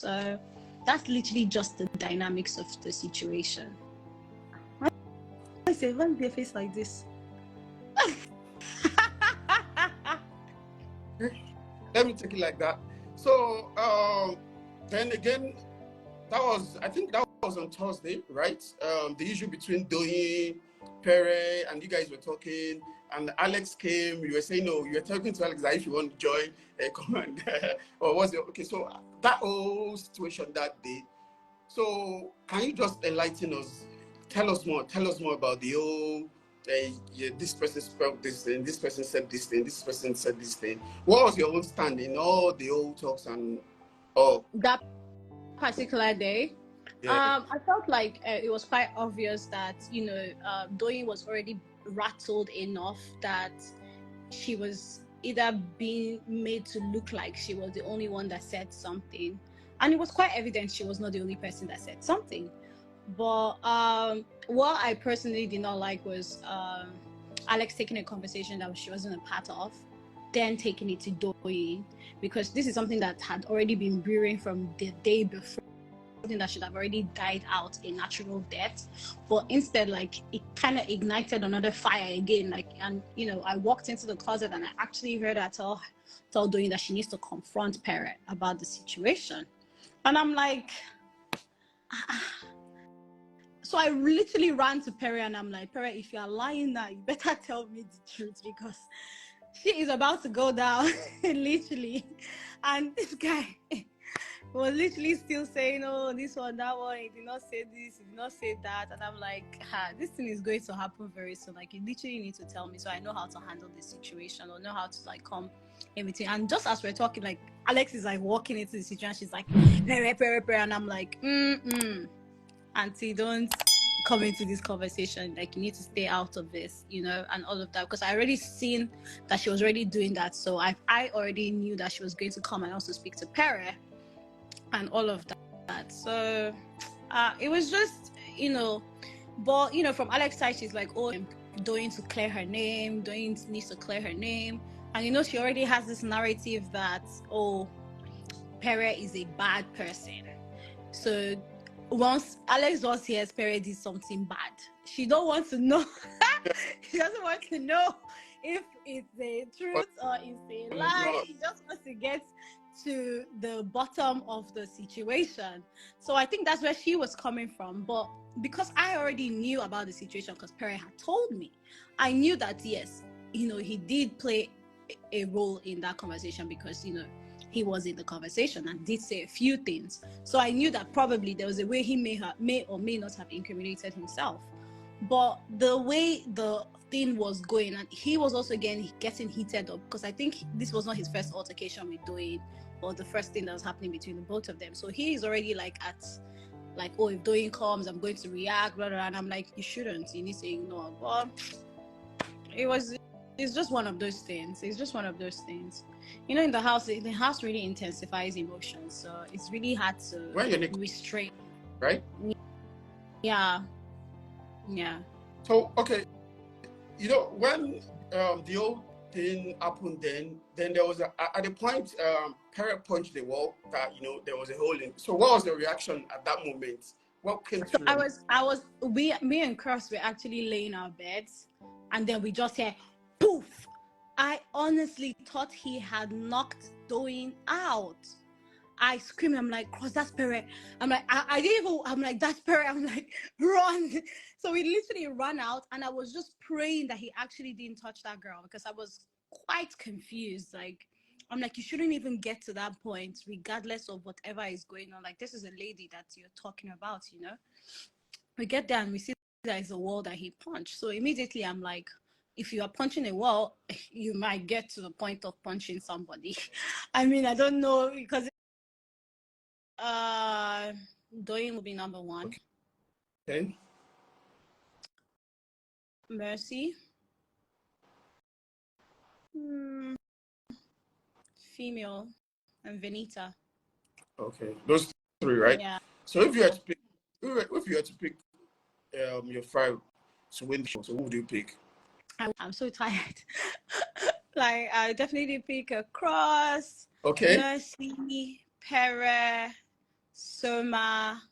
So that's literally just the dynamics of the situation. I say, why be a face like this? Let me take it like that. So then again, I think that was on Thursday, right? The issue between Doyin, Pere, and you guys were talking, and Alex came. You were saying, no, you were talking to Alex that if you want to join, come and, or was it okay? So that whole situation that day. So can you just enlighten us? Tell us more about the whole. Yeah, this person spoke this thing. This person said this thing. This person said this thing. What was your own stand in all the old talks and all? That particular day, Yeah. I felt like it was quite obvious that Doyin was already rattled enough that she was either being made to look like she was the only one that said something, and it was quite evident she was not the only person that said something. But what I personally did not like was Alex taking a conversation that she wasn't a part of, then taking it to Doyin, because this is something that had already been brewing from the day before, something that should have already died out a natural death. But instead, like, it kind of ignited another fire again. Like, and I walked into the closet and I actually heard her tell Doyin that she needs to confront Parrot about the situation. And I'm like, so I literally ran to Perry and I'm like, Perry, if you are lying now, you better tell me the truth, because she is about to go down, literally. And this guy was literally still saying, oh, this one, that one, he did not say this, he did not say that. And I'm like, this thing is going to happen very soon. Like, you literally need to tell me so I know how to handle this situation, or know how to, like, come in between. And just as we're talking, like, Alex is, like, walking into the situation. She's like, Perry, and I'm like, Auntie, don't come into this conversation. Like, you need to stay out of this, and all of that, because I already seen that she was already doing that. So I already knew that she was going to come and also speak to Pere and all of that. So it was just, but from Alex's side, she's like, oh, Doyin to clear her name, Doyin needs to clear her name. And she already has this narrative that, oh, Pere is a bad person. So once Alex hears Pere did something bad, she don't want to know. She doesn't want to know if it's a truth or it's a lie. She just wants to get to the bottom of the situation. So I think that's where she was coming from. But because I already knew about the situation, because Pere had told me, I knew that, yes, he did play a role in that conversation, because he was in the conversation and did say a few things. So I knew that probably there was a way he may or may not have incriminated himself. But the way the thing was going, and he was also getting heated up, because I think this was not his first altercation with Doyin, or the first thing that was happening between the both of them. So he is already like, oh, if Doyin comes, I'm going to react, blah, blah, blah. And I'm like, you shouldn't. You need to ignore. But it's just one of those things. It's just one of those things. In the house really intensifies emotions, so it's really hard to restrain. Right? Yeah. So, okay, when the old thing happened, then there was at the point Parrot punched the wall that there was a hole in. So, what was the reaction at that moment? What came through? Me and Cróss were actually laying our beds, and then we just hear poof. I honestly thought he had knocked Doyin out. I screamed. I'm like, Cróss, that's Pere. I'm like, I didn't even. I'm like, that's Pere. I'm like, run. So we literally ran out, and I was just praying that he actually didn't touch that girl, because I was quite confused. Like, I'm like, you shouldn't even get to that point, regardless of whatever is going on. Like, this is a lady that you're talking about, We get there and we see that it's a wall that he punched. So immediately I'm like, if you are punching a wall, you might get to the point of punching somebody. I mean, I don't know, because Doyin will be number one. Okay. Mercy. Female. And Venita. Okay, those three, right? Yeah. So if you had to pick, your five to win the show, so who would you pick? I'm so tired. Like, I definitely pick a Cróss. Okay. Mercy, Pere, Soma,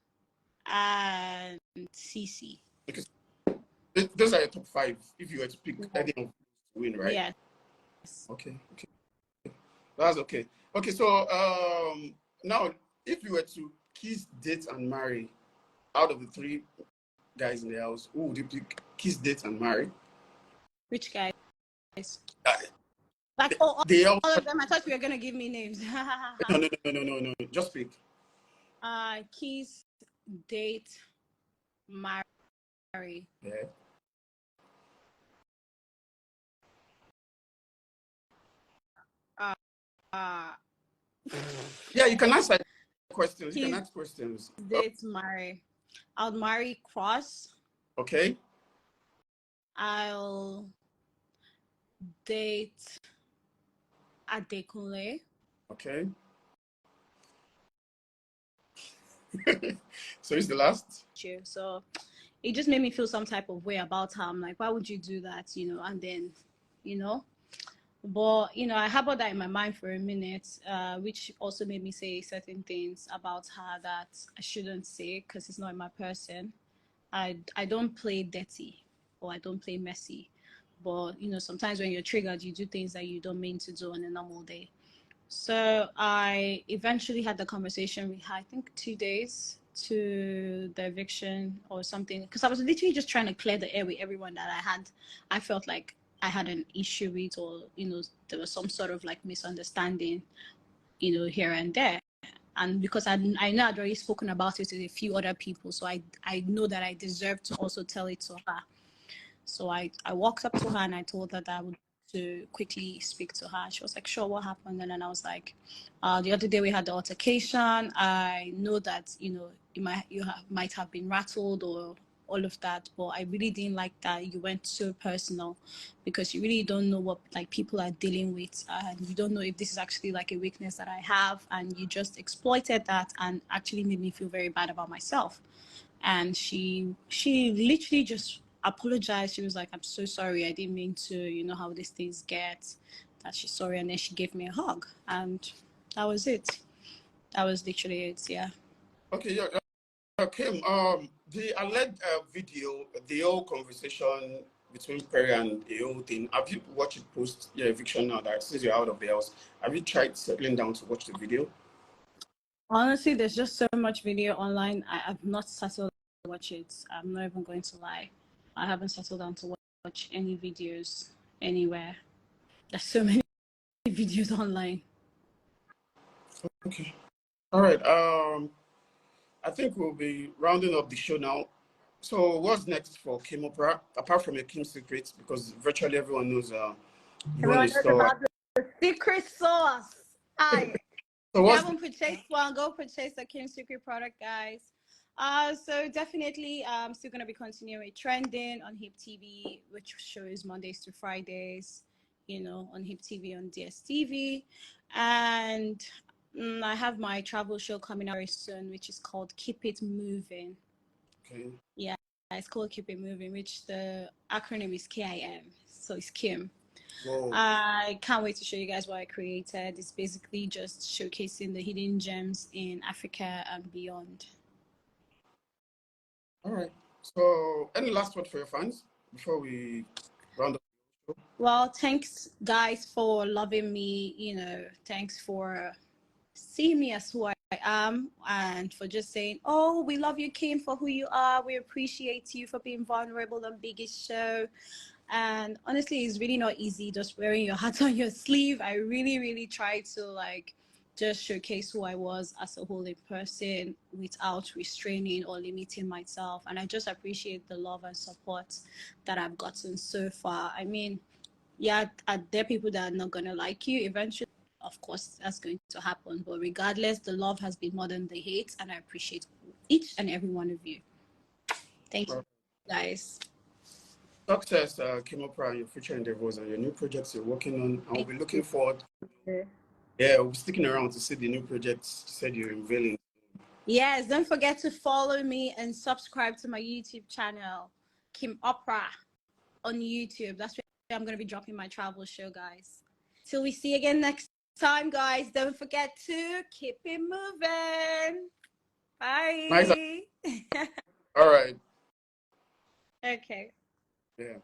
and Cece. Okay. Those are your top 5 if you were to pick any of them to win, right? Yes. Okay. That's okay. Okay, so now if you were to kiss, date, and marry out of the 3 guys in the house, who would you pick? Kiss, date, and marry? Which guys? Uh, Like they all all of them. I thought you were gonna give me names. no. Just pick. Kiss, date, marry. Yeah. Yeah, you can answer questions. You can ask questions. Date, marry. I'll marry Cróss. Okay. I'll date Adekunle. Okay. So it's the last. So it just made me feel some type of way about her. I'm like, why would you do that? And then, but I harbored that in my mind for a minute, which also made me say certain things about her that I shouldn't say because it's not my person. I don't play dirty or I don't play messy, but sometimes when you're triggered, you do things that you don't mean to do on a normal day. So I eventually had the conversation with her, I think 2 days to the eviction or something, because I was literally just trying to clear the air with everyone that I felt like I had an issue with, or there was some sort of like misunderstanding, here and there. And because I know I'd already spoken about it to a few other people, so I know that I deserve to also tell it to her. So I walked up to her and I told her that I would to quickly speak to her. She was like, sure, what happened? And then I was like, the other day we had the altercation. I know that, you might have been rattled or all of that, but I really didn't like that you went so personal, because you really don't know what like people are dealing with, and you don't know if this is actually like a weakness that I have, and you just exploited that and actually made me feel very bad about myself. And she literally just apologized. She was like, I'm so sorry, I didn't mean to, how these things get, that she's sorry. And then she gave me a hug, and that was it. That was literally it. Yeah. Okay, yeah. Kim, the alleged video, the whole conversation between Perry and the whole thing, have you watched it post your eviction now that since you're out of the house? Have you tried settling down to watch the video? Honestly, there's just so much video online. I've not settled to watch it. I'm not even going to lie. I haven't settled down to watch any videos anywhere. There's so many videos online. Okay. All right. I think we'll be rounding up the show now. So what's next for Kim Oprah, apart from your Kim secrets? Because virtually everyone knows Everyone knows about the secret sauce. So if you haven't purchased one, go purchase the Kim secret product, guys. So definitely still gonna be continuing trending on Hip TV, which shows Mondays to Fridays, on Hip TV on DSTV. And I have my travel show coming out very soon, which is called Keep It Moving. Okay. Yeah, it's called Keep It Moving, which the acronym is KIM. So it's Kim. Whoa. I can't wait to show you guys what I created. It's basically just showcasing the hidden gems in Africa and beyond. All right. So any last word for your fans before we round up? Well, thanks guys for loving me. Thanks for seeing me as who I am, and for just saying, oh, we love you, Kim, for who you are. We appreciate you for being vulnerable on Biggest Show. And honestly, it's really not easy just wearing your heart on your sleeve. I really, really tried to just showcase who I was as a whole person without restraining or limiting myself. And I just appreciate the love and support that I've gotten so far. I mean, yeah, there are people that are not going to like you eventually. Of course, that's going to happen. But regardless, the love has been more than the hate. And I appreciate each and every one of you. Thank you, guys. Success, Kim Oprah, and your future endeavors and your new projects you're working on. I'll be looking forward. Yeah, we'll be sticking around to see the new projects you said you're unveiling. Yes, don't forget to follow me and subscribe to my YouTube channel, Kim Oprah, on YouTube. That's where I'm going to be dropping my travel show, guys. Till we see again next time, guys. Don't forget to keep it moving. Bye. Nice. Bye. All right. Okay. Yeah.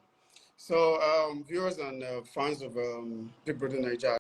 So, viewers and fans of Big Brother Nigeria,